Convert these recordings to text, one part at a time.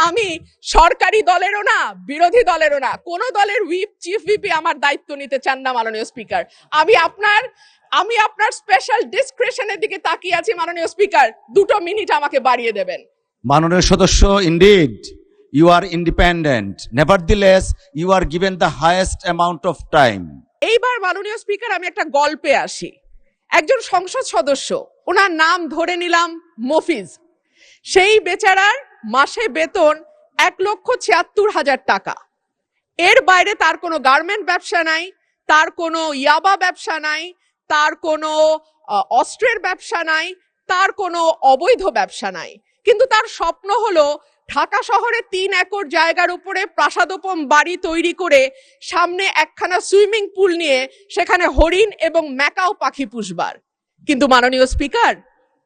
আমি সরকারি দলেরও না, বিরোধী দলেরও না, কোন দলের হুইপ, চিফ হুইপই আমার দায়িত্ব নিতে চান না মাননীয় স্পিকার। আমি আপনার স্পেশাল ডিসক্রিশনের দিকে তাকিয়ে আছি মাননীয় স্পিকার, 2 মিনিট আমাকে বাড়িয়ে দেবেন। মাননীয় সদস্য, indeed you are independent, nevertheless you are given the highest amount of time. এইবার মাননীয় স্পিকার আমি একটা গল্পে আসি। একজন সংসদ সদস্য, ওনার নাম ধরে নিলাম মফিজ, সেই বেচারার মাসে বেতন 1,76,000 টাকা। এর বাইরে তার কোনো গার্মেন্ট ব্যবসা নাই, তার কোনো ইয়াবা ব্যবসা নাই, তার কোনো অস্ত্রের ব্যবসা নাই, তার কোনো অবৈধ ব্যবসা নাই। কিন্তু তার স্বপ্ন হলো ঢাকা শহরে 3 একর জায়গার উপরে প্রাসাদোপম বাড়ি তৈরি করে সামনে একখানা সুইমিং পুল নিয়ে সেখানে হরিণ এবং ম্যাকাও পাখি পুষবার। কিন্তু মাননীয় স্পিকার,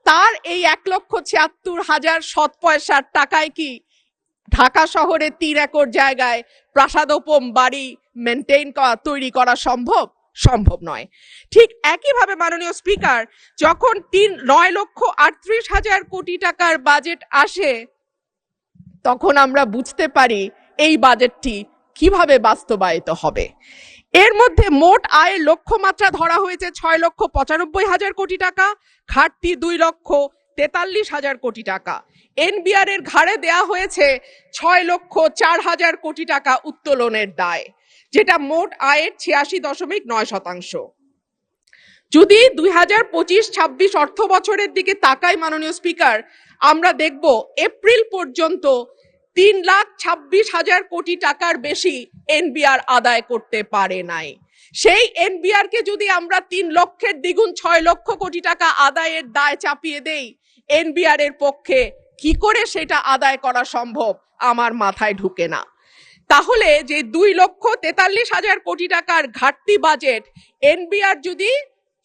তার এই 1,76,000 সৎ পয়সার টাকায় কি ঢাকা শহরে 3 একর জায়গায় প্রাসাদোপম বাড়ি মেনটেইন করা, তৈরি করা সম্ভব? সম্ভব নয়। ঠিক একইভাবে মাননীয় স্পিকার, যখন 9,38,000 কোটি টাকার বাজেট আসে, তখন আমরা বুঝতে পারি এই বাজেটটি কিভাবে বাস্তবায়িত হবে। এর মধ্যে মোট আয়ের লক্ষ্যমাত্রা ধরা হয়েছে 6,95,000 কোটি টাকা, ঘাটতি 2,43,000 কোটি টাকা। এনবিআর এর ঘাড়ে দেয়া হয়েছে 6,04,000 কোটি টাকা উত্তোলনের দায়, যেটা মোট আয়ের 86.9%। যদি 2025-26 অর্থ বছরের দিকে তাকাই মাননীয় স্পিকার, আমরা দেখব এপ্রিল পর্যন্ত 3,26,000 কোটি টাকার বেশি এনবিআর আদায় করতে পারে নাই। সেই এনবিআর কে যদি আমরা 3 লক্ষের দ্বিগুণ 6 লক্ষ কোটি টাকা আদায়ের দায় চাপিয়ে দেই, এনবিআর এর পক্ষে কি করে সেটা আদায় করা সম্ভব আমার মাথায় ঢুকে না। তাহলে যে 2,43,000 কোটি টাকার ঘাটতি বাজেট, এনবিআর যদি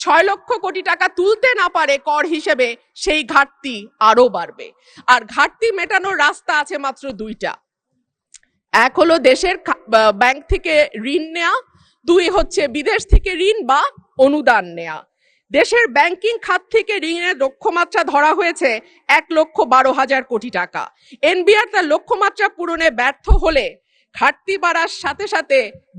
6 লক্ষ কোটি টাকা তুলতে না পারে কর হিসেবে, সেই ঘাটতি আরো বাড়বে। আর ঘাটতি মেটানোর রাস্তা আছে মাত্র 2টা। এক হলো দেশের ব্যাংক থেকে ঋণ নেয়া, 2 হচ্ছে বিদেশ থেকে ঋণ বা অনুদান নেয়া। দেশের ব্যাংকিং খাত থেকে ঋণের লক্ষ্যমাত্রা ধরা হয়েছে 1,12,000 কোটি টাকা। এনবিআর তার লক্ষ্যমাত্রা পূরণে ব্যর্থ হলে ঘাটতি বাড়ার সাথে সাথে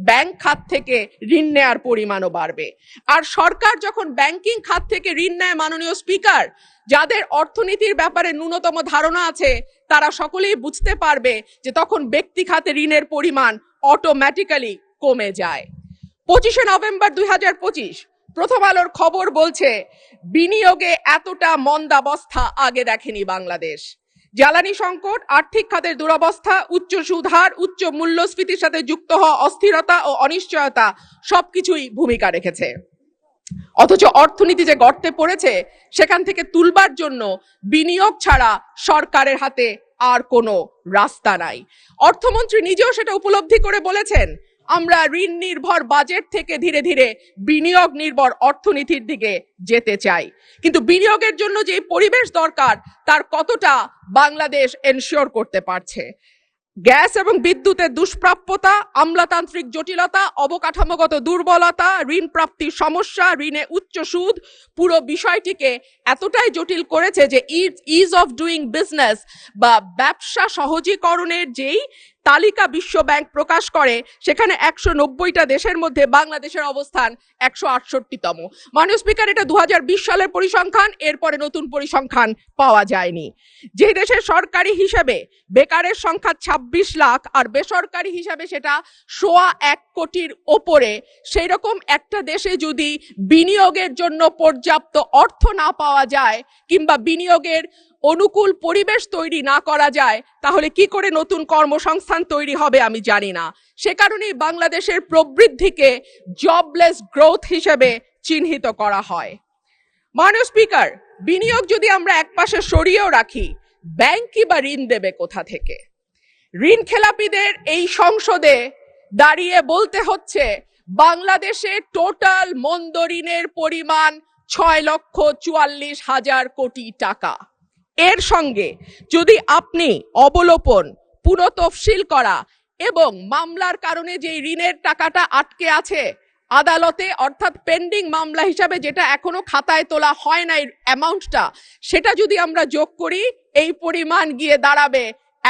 ব্যাংক খাত থেকে ঋণ নেয়ার পরিমাণও বাড়বে। আর সরকার যখন ব্যাংকিং খাত থেকে ঋণ নেয় মাননীয় স্পিকার, যাদের অর্থনীতির ব্যাপারে ন্যূনতম ধারণা আছে তারা সকলেই বুঝতে পারবে যে তখন ব্যক্তি খাতে ঋণের পরিমাণ অটোমেটিক্যালি কমে যায়। 25শে নভেম্বর 2025 প্রথম আলোর খবর বলছে, বিনিয়োগে এতটা মন্দাবস্থা আগে দেখেনি বাংলাদেশ। জ্বালানি সংকট, আর্থিক খাতের দুরবস্থা, উচ্চ সুদ হার, উচ্চ মূল্যস্ফীতির সাথে যুক্ত হওয়া অস্থিরতা ও অনিশ্চয়তা সবকিছুই ভূমিকা রেখেছে। অথচ অর্থনীতি যে গর্তে পড়েছে, সেখান থেকে তুলবার জন্য বিনিয়োগ ছাড়া সরকারের হাতে আর কোনো রাস্তা নাই। অর্থমন্ত্রী নিজেও সেটা উপলব্ধি করে বলেছেন, আমরা ঋণ নির্ভর বাজেট থেকে ধীরে ধীরে বিনিয়োগ নির্ভর অর্থনীতির দিকে যেতে চাই। কিন্তু বিনিয়োগের জন্য যে পরিবেশ দরকার, তার কতটা বাংলাদেশ এনশিওর করতে পারছে? গ্যাস এবং বিদ্যুতের দুষ্প্রাপ্যতা, আমলাতান্ত্রিক জটিলতা, অবকাঠামোগত দুর্বলতা, ঋণ প্রাপ্তির সমস্যা, ঋণে উচ্চ সুদ, পুরো বিষয়টিকে এতটাই জটিল করেছে যে ইজ অফ ডুইং বিজনেস বা ব্যবসা সহজীকরণের যেই তালিকা বিশ্ব ব্যাংক প্রকাশ করে, সেখানে 190টা দেশের মধ্যে বাংলাদেশের অবস্থান 168তম। মাননীয় স্পিকার, এটা 2020 সালের পরিসংখ্যান, এরপরে নতুন পরিসংখ্যান পাওয়া যায়নি। যে দেশের সরকারি হিসেবে বেকারের সংখ্যা 26 লাখ আর বেসরকারি হিসাবে সেটা 1.25 কোটির ওপরে, সেই রকম একটা দেশে যদি বিনিয়োগের জন্য পর্যাপ্ত অর্থ না পাওয়া যায় কিংবা বিনিয়োগের অনুকূল পরিবেশ তৈরি না করা যায়, তাহলে কি করে নতুন কর্মসংস্থান তৈরি হবে আমি জানি না। সে কারণেই বাংলাদেশের প্রবৃদ্ধিকে জবলেস গ্রোথ হিসেবে চিহ্নিত করা হয়। মাননীয় স্পিকার, বিনিয়োগ যদি আমরা একপাশে সরিয়েও রাখি, ব্যাংক কি বা ঋণ দেবে কোথা থেকে? ঋণ খেলাপিদের এই সংসদে দাঁড়িয়ে বলতে হচ্ছে বাংলাদেশে টোটাল মন্দ ঋণের পরিমাণ 6,44,000 কোটি টাকা। এর সঙ্গে যদি আপনি অবলোপন, পুনঃতফসিল করা এবং মামলার কারণে যে ঋণের টাকাটা আটকে আছে আদালতে, অর্থাৎ পেন্ডিং মামলা হিসাবে যেটা এখনো খাতায় তোলা হয় না অ্যামাউন্টটা, সেটা যদি আমরা যোগ করি, এই পরিমাণ গিয়ে দাঁড়াবে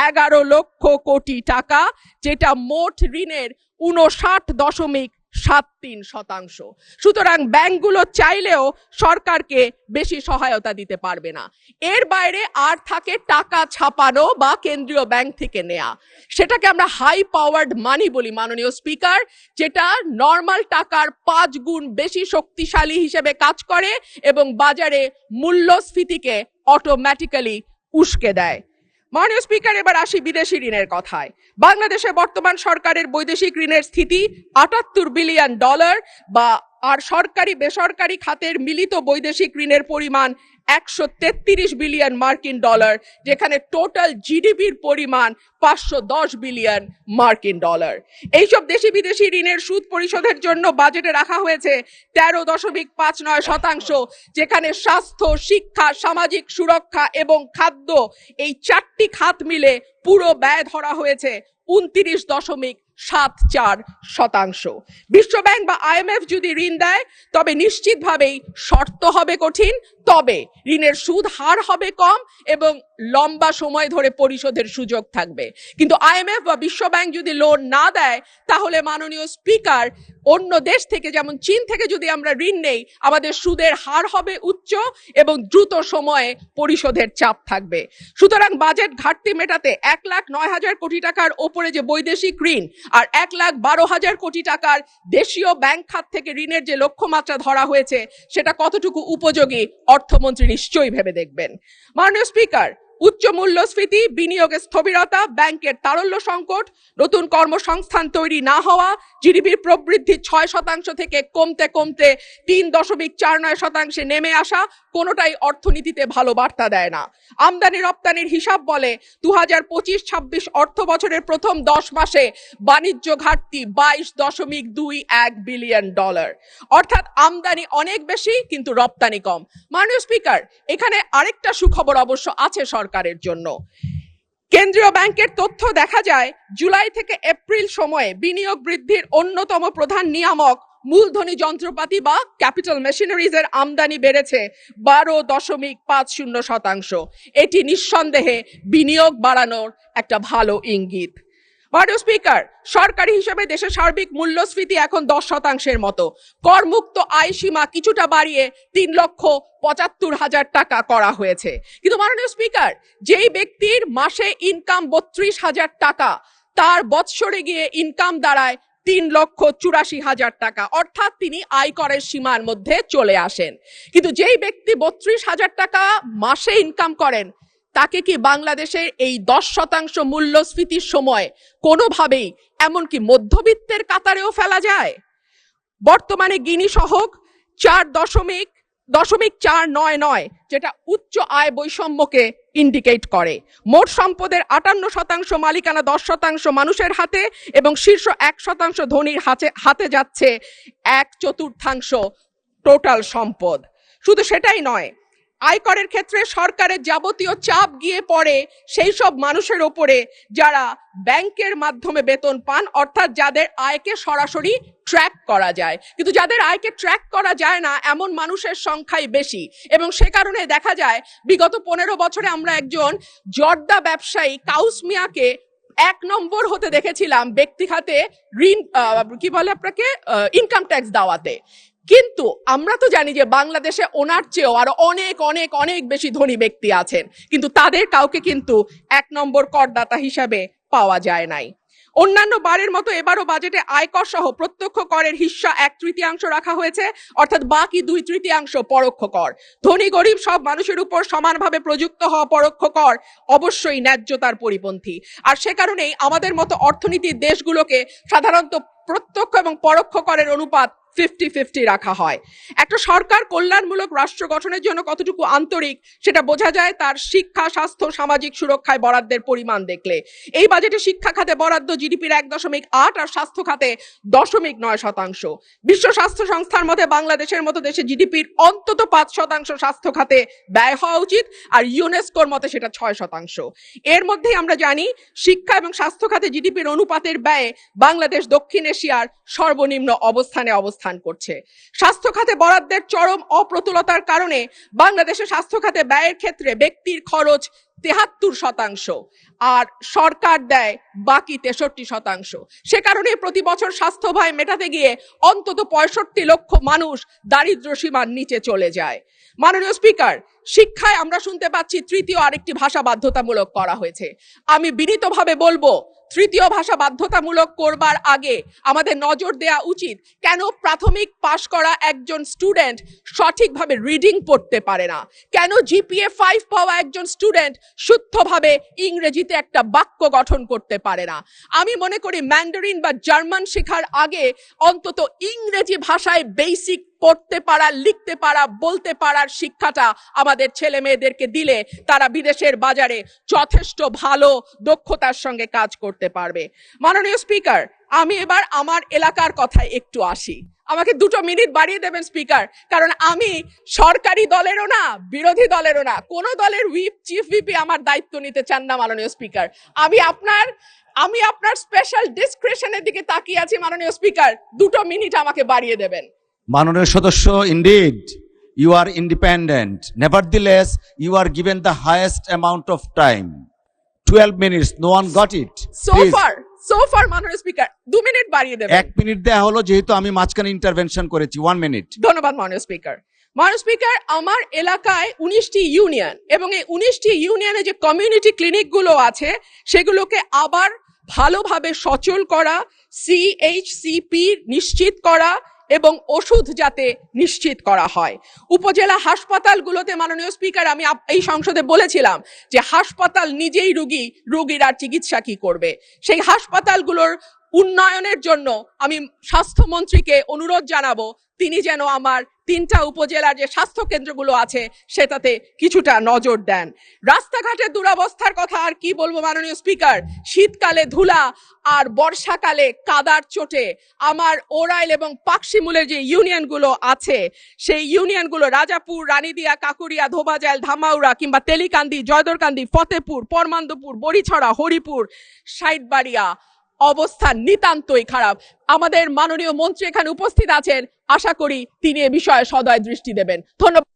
11 লক্ষ কোটি টাকা, যেটা মোট ঋণের 59.73%। সুতরাং ব্যাংকগুলো চাইলেও সরকারকে বেশি সহায়তা দিতে পারবে না। এর বাইরে আর থাকে টাকা ছাপানো বা কেন্দ্রীয় ব্যাংক থেকে নেয়া, সেটাকে আমরা হাই পাওয়ার্ড মানি বলি মাননীয় স্পিকার, যেটা নর্মাল টাকার 5 গুণ বেশি শক্তিশালী হিসেবে কাজ করে এবং বাজারে মূল্যস্ফীতিকে অটোমেটিক্যালি উস্কে দেয়। মাননীয় স্পিকার, এবার আসি বিদেশি ঋণের কথায়। বাংলাদেশে বর্তমান সরকারের বৈদেশিক ঋণের স্থিতি $78 বিলিয়ন, বা আর সরকারি বেসরকারি খাতের মিলিত বৈদেশিক ঋণের পরিমাণ $133 বিলিয়ন, যেখানে টোটাল জিডিপির পরিমাণ $510 বিলিয়ন। এইসব দেশি বিদেশি ঋণের সুদ পরিশোধের জন্য বাজেটে রাখা হয়েছে 13.59%, যেখানে স্বাস্থ্য, শিক্ষা, সামাজিক সুরক্ষা এবং খাদ্য, এই 4টি খাত মিলে পুরো ব্যয় ধরা হয়েছে 29.74%। বিশ্বব্যাংক বা IMF যদি ঋণ দেয় তবে নিশ্চিতভাবেই শর্ত হবে কঠিন, তবে ঋণের সুদ হার হবে কম এবং লম্বা সময় ধরে পরিশোধের সুযোগ থাকবে। কিন্তু IMF বা বিশ্বব্যাংক যদি লোন না দেয়, তাহলে মাননীয় স্পিকার, অন্য দেশ থেকে যেমন চীন থেকে যদি আমরা ঋণ নেই, আমাদের সুদের হার হবে উচ্চ এবং দ্রুত সময়ে পরিশোধের চাপ থাকবে। সুতরাং বাজেট ঘাটতি মেটাতে 1,09,000 কোটি টাকার ওপরে যে বৈদেশিক ঋণ আর 1,12,000 কোটি টাকার দেশীয় ব্যাংক খাত থেকে ঋণের যে লক্ষ্যমাত্রা ধরা হয়েছে, সেটা কতটুকু উপযোগী অর্থমন্ত্রী নিশ্চয়ই ভেবে দেখবেন। মাননীয় স্পিকার, উচ্চ মূল্যস্ফীতি, বিনিয়োগের স্থবিরতা, ব্যাংকের তারল্য সংকট, নতুন কর্মসংস্থান তৈরি না হওয়া, জিডিপির প্রবৃদ্ধি 6% থেকে কমতে কমতে 3.49% নেমে আসা, কোনোটাই অর্থনীতিতে ভালো বার্তা দেয় না। আমদানি রপ্তানির হিসাব বলে 2025-26 অর্থ বছরের প্রথম 10 মাসে বাণিজ্য ঘাটতি $22.21 বিলিয়ন, অর্থাৎ আমদানি অনেক বেশি কিন্তু রপ্তানি কম। মাননীয় স্পিকার, এখানে আরেকটা সুখবর অবশ্য আছে সরকারের জন্য। কেন্দ্রীয় ব্যাংকের তথ্য দেখা যায়, জুলাই থেকে এপ্রিল সময়ে বিনিয়োগ বৃদ্ধির অন্যতম প্রধান নিয়ামক মূলধনী যন্ত্রপাতি বা ক্যাপিটাল মেশিনারিজ এর আমদানি বেড়েছে 12.50%। এটি নিঃসন্দেহে বিনিয়োগ বাড়ানোর একটা ভালো ইঙ্গিত। মাননীয় স্পিকার, সরকারি হিসেবে দেশের সার্বিক মূল্যস্ফীতি এখন 10%-এর মতো। করমুক্ত আয় সীমা কিছুটা বাড়িয়ে 3,75,000 টাকা করা হয়েছে। কিন্তু মাননীয় স্পিকার, যেই ব্যক্তির মাসে ইনকাম 32,000 টাকা, তার বৎসরে গিয়ে ইনকাম দাঁড়ায় 3,84,000 টাকা, অর্থাৎ তিনি আয়করের সীমার মধ্যে চলে আসেন। কিন্তু যেই ব্যক্তি 32,000 টাকা মাসে ইনকাম করেন, তাকে কি বাংলাদেশের এই 10% মূল্যস্ফীতির সময় কোনোভাবেই এমনকি মধ্যবিত্তের কাতারেও ফেলা যায়? বর্তমানে গিনি সহগ 4.499, যেটা উচ্চ আয় বৈষম্যকে ইন্ডিকেট করে। মোট সম্পদের 58% মালিকানা 10% মানুষের হাতে এবং শীর্ষ 1% ধনীর হাতে যাচ্ছে 1/4 টোটাল সম্পদ। শুধু সেটাই নয়, আয়করের ক্ষেত্রে সরকারের যাবতীয় চাপ গিয়ে পড়ে সেই সব মানুষের ওপরে যারা ব্যাংকের মাধ্যমে বেতন পান, অর্থাৎ যাদের আয়কে সরাসরি ট্র্যাক করা যায়। কিন্তু যাদের আয়কে ট্র্যাক করা যায় না, এমন মানুষের সংখ্যাই বেশি এবং সে কারণে দেখা যায় বিগত 15 বছরে আমরা একজন জর্দা ব্যবসায়ী কাউস মিয়াকে 1 নম্বর হতে দেখেছিলাম ব্যক্তি খাতে ঋণ ইনকাম ট্যাক্স দাওয়াতে। কিন্তু আমরা তো জানি যে বাংলাদেশে ওনার চেয়েও আরো অনেক অনেক অনেক বেশি ধনী ব্যক্তি আছেন, কিন্তু তাদের কাউকে কিন্তু 1 নম্বর করদাতা হিসাবে পাওয়া যায় নাই। অন্যান্য বারের মতো এবারও বাজেটে আয়কর সহ প্রত্যক্ষ করের হিস্সা 1/3 রাখা হয়েছে, অর্থাৎ বাকি 2/3 পরোক্ষ কর। ধনী গরিব সব মানুষের উপর সমানভাবে প্রযুক্ত হওয়া পরোক্ষ কর অবশ্যই ন্যায্যতার পরিপন্থী। আর সে কারণেই আমাদের মতো অর্থনীতির দেশগুলোকে সাধারণত প্রত্যক্ষ এবং পরোক্ষ করের অনুপাত 50-50 রাখা হয়। একটা সরকার কল্যাণমূলক রাষ্ট্র গঠনের জন্য কতটুকু আন্তরিক, সেটা বোঝা যায় তার শিক্ষা, স্বাস্থ্য, সামাজিক সুরক্ষায় বরাদ্দের পরিমাণ দেখলে। এই বাজেটে শিক্ষা খাতে বরাদ্দ জিডিপির 1.8 আর স্বাস্থ্য খাতে 0.9%। বিশ্ব স্বাস্থ্য সংস্থার মতে বাংলাদেশের মতো দেশে জিডিপির অন্তত 5% স্বাস্থ্য খাতে ব্যয় হওয়া উচিত, আর ইউনেস্কোর মতে সেটা 6%। এর মধ্যেই আমরা জানি শিক্ষা এবং স্বাস্থ্য খাতে জিডিপির অনুপাতের ব্যয়ে বাংলাদেশ দক্ষিণ এশিয়ার সর্বনিম্ন অবস্থানে অবস্থান করছে। স্বাস্থ্য খাতে বরাদ্দের চরম অপ্রতুলতার কারণে বাংলাদেশের স্বাস্থ্য খাতে ব্যয়ের ক্ষেত্রে ব্যক্তির খরচ 73%, আর সরকার দেয় বাকি 63%। সে কারণে প্রতি বছর স্বাস্থ্য ব্যয় মেটাতে গিয়ে অন্তত 65 লক্ষ মানুষ দারিদ্র সীমার নিচে চলে যায়। মাননীয় স্পিকার, শিক্ষায় আমরা শুনতে পাচ্ছি তৃতীয় আরেকটি ভাষা বাধ্যতামূলক করা হয়েছে। আমি বিনীতভাবে বলবো, তৃতীয় ভাষা বাধ্যতামূলক করবার আগে আমাদের নজর দেওয়া উচিত কেন প্রাথমিক পাশ করা একজন স্টুডেন্ট সঠিকভাবে রিডিং পড়তে পারে না, কেন জিপিএ 5 পাওয়া একজন স্টুডেন্ট শুদ্ধভাবে ইংরেজিতে একটা বাক্য গঠন করতে পারে না। আমি মনে করি ম্যান্ডারিন বা জার্মান শেখার আগে অন্তত ইংরেজি ভাষায় বেসিক পড়তে পারা, লিখতে পারা, বলতে পারার শিক্ষাটা আমাদের ছেলে মেয়েদেরকে দিলে তারা বিদেশের বাজারে যথেষ্ট ভালো দক্ষতার সঙ্গে কাজ করতে পারবে। মাননীয় স্পিকার, আমি এবার আমার এলাকার কথায় একটু আসি। আমাকে 2 মিনিট বাড়িয়ে দেবেন স্পিকার, কারণ আমি সরকারি দলেরও না, বিরোধী দলেরও না, কোন দলের হুইপ, চিফ হুইপই আমার দায়িত্ব নিতে চান না। মাননীয় স্পিকার, আমি আপনার স্পেশাল ডিসক্রিপশনের দিকে তাকিয়ে আছি। মাননীয় স্পিকার, 2 মিনিট আমাকে বাড়িয়ে দেবেন। মাননীয় সদস্য, indeed, you are independent. Nevertheless, you are given the highest amount of time. 12 minutes, no one got it. So far, মাননীয় স্পিকার, 2 মিনিট বাড়িয়ে দেবেন। 1 মিনিট দেয়া হলো, যেহেতু আমি মাঝখানে ইন্টারভেনশন করেছি। 1 মিনিট। ধন্যবাদ মাননীয় স্পিকার। মাননীয় স্পিকার, আমার এলাকায় 19টি ইউনিয়ন এবং এই 19টি ইউনিয়নে যে কমিউনিটি ক্লিনিকগুলো আছে সেগুলোকে আবার ভালোভাবে সচল করা, CHCP নিশ্চিত করা এবং ওষুধ যাতে নিশ্চিত করা হয়। উপজেলা হাসপাতালগুলোতে মাননীয় স্পিকার, আমি এই সংসদে বলেছিলাম যে হাসপাতাল নিজেই রোগীর আর চিকিৎসা কি করবে, সেই হাসপাতালগুলোর উন্নয়নের জন্য আমি স্বাস্থ্যমন্ত্রীকে অনুরোধ জানাবো তিনি যেন আমার 3টা উপজেলার যে স্বাস্থ্য কেন্দ্রগুলো আছে সেটাতে কিছুটা নজর দেন। রাস্তাঘাটের দুরবস্থার কথা আর কি বলবো মাননীয় স্পিকার, শীতকালে ধুলা আর বর্ষাকালে কাদার চোটে আমার ওরাইল এবং পাকশিমুলের যে ইউনিয়নগুলো আছে সেই ইউনিয়নগুলো রাজাপুর, রানীদিয়া, কাকুরিয়া, ধোবাজাইল, ধামাউড়া কিংবা তেলিকান্দি, জয়দরকান্দি, ফতেপুর, পরমান্দপুর, বড়িছড়া, হরিপুর, সাইটবাড়িয়া অবস্থা নিতান্তই খারাপ। আমাদের মাননীয় মন্ত্রী এখানে উপস্থিত আছেন, আশা করি তিনি এ বিষয়ে সদয় দৃষ্টি দেবেন। ধন্যবাদ।